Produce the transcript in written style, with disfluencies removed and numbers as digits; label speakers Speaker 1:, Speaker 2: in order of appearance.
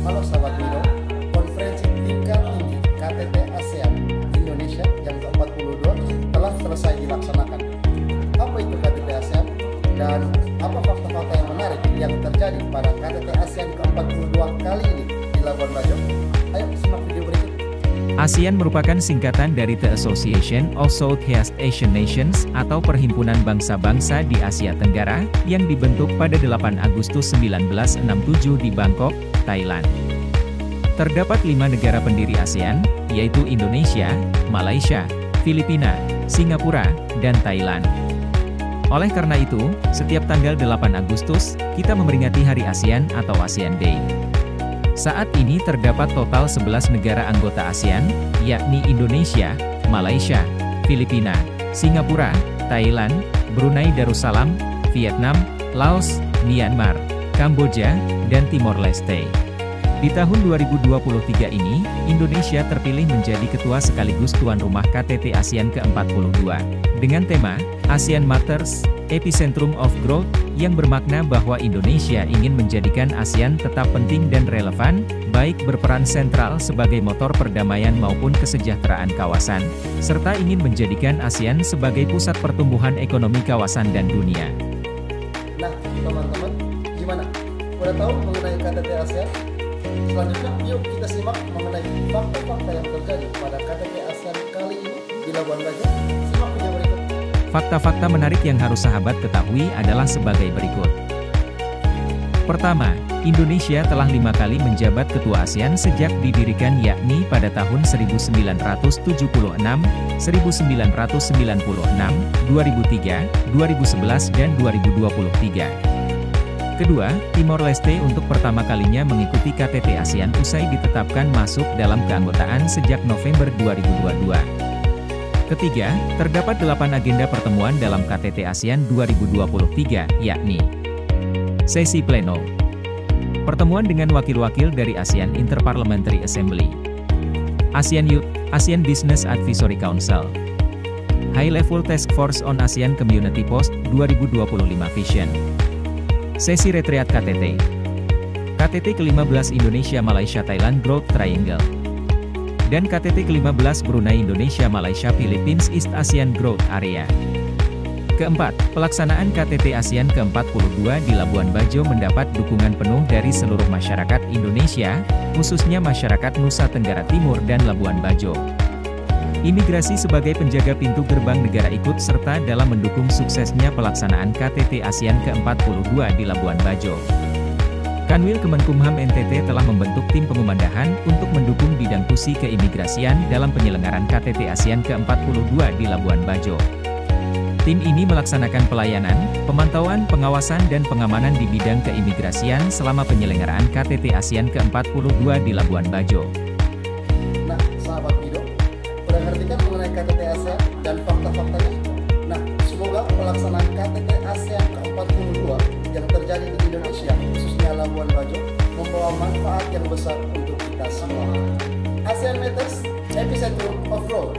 Speaker 1: Halo sahabat Wido, konferensi tingkat tinggi KTT ASEAN Indonesia yang ke-42 telah selesai dilaksanakan. Apa itu KTT ASEAN dan apa fakta-fakta yang menarik yang terjadi pada KTT ASEAN ke-42 kali ini di Labuan Bajo? Ayo simak video berikut.
Speaker 2: ASEAN merupakan singkatan dari The Association of Southeast Asian Nations atau Perhimpunan Bangsa-Bangsa di Asia Tenggara yang dibentuk pada 8 Agustus 1967 di Bangkok, Thailand. Terdapat 5 negara pendiri ASEAN, yaitu Indonesia, Malaysia, Filipina, Singapura, dan Thailand. Oleh karena itu, setiap tanggal 8 Agustus, kita memperingati Hari ASEAN atau ASEAN Day. Saat ini terdapat total 11 negara anggota ASEAN, yakni Indonesia, Malaysia, Filipina, Singapura, Thailand, Brunei Darussalam, Vietnam, Laos, Myanmar, Kamboja, dan Timor Leste. Di tahun 2023 ini, Indonesia terpilih menjadi ketua sekaligus tuan rumah KTT ASEAN ke-42, dengan tema, ASEAN Matters, Epicentrum of Growth, yang bermakna bahwa Indonesia ingin menjadikan ASEAN tetap penting dan relevan, baik berperan sentral sebagai motor perdamaian maupun kesejahteraan kawasan, serta ingin menjadikan ASEAN sebagai pusat pertumbuhan ekonomi kawasan dan dunia.
Speaker 1: Nah, teman-teman, gimana? Udah tahu mengenai KTT ASEAN? Selanjutnya, yuk kita simak mengenai fakta-fakta yang terjadi pada KTT ASEAN kali ini di Labuan Bajo. Simak video berikut.
Speaker 2: Fakta-fakta menarik yang harus sahabat ketahui adalah sebagai berikut. Pertama, Indonesia telah 5 kali menjabat ketua ASEAN sejak didirikan, yakni pada tahun 1976, 1996, 2003, 2011 dan 2023. Kedua, Timor Leste untuk pertama kalinya mengikuti KTT ASEAN usai ditetapkan masuk dalam keanggotaan sejak November 2022. Ketiga, terdapat 8 agenda pertemuan dalam KTT ASEAN 2023, yakni Sesi Pleno, pertemuan dengan wakil-wakil dari ASEAN Interparliamentary Assembly, ASEAN Youth, ASEAN Business Advisory Council, High Level Task Force on ASEAN Community Post 2025 Vision, Sesi Retreat KTT, KTT ke-15 Indonesia Malaysia Thailand Growth Triangle, dan KTT ke-15 Brunei Indonesia Malaysia Philippines East ASEAN Growth Area. Keempat, pelaksanaan KTT ASEAN ke-42 di Labuan Bajo mendapat dukungan penuh dari seluruh masyarakat Indonesia, khususnya masyarakat Nusa Tenggara Timur dan Labuan Bajo. Imigrasi sebagai penjaga pintu gerbang negara ikut serta dalam mendukung suksesnya pelaksanaan KTT ASEAN ke-42 di Labuan Bajo. Kanwil Kemenkumham NTT telah membentuk tim pengumandahan untuk mendukung bidang tusi keimigrasian dalam penyelenggaraan KTT ASEAN ke-42 di Labuan Bajo. Tim ini melaksanakan pelayanan, pemantauan, pengawasan dan pengamanan di bidang keimigrasian selama penyelenggaraan KTT ASEAN ke-42 di Labuan Bajo.
Speaker 1: Nah, sahabat Wido, udah ngerti kan mengenai KTT ASEAN dan fakta-faktanya? Nah, semoga pelaksanaan KTT ASEAN ke-42 yang terjadi di Indonesia, khususnya Labuan Bajo, membawa manfaat yang besar untuk kita semua. ASEAN Matters, Epicentrum of Growth.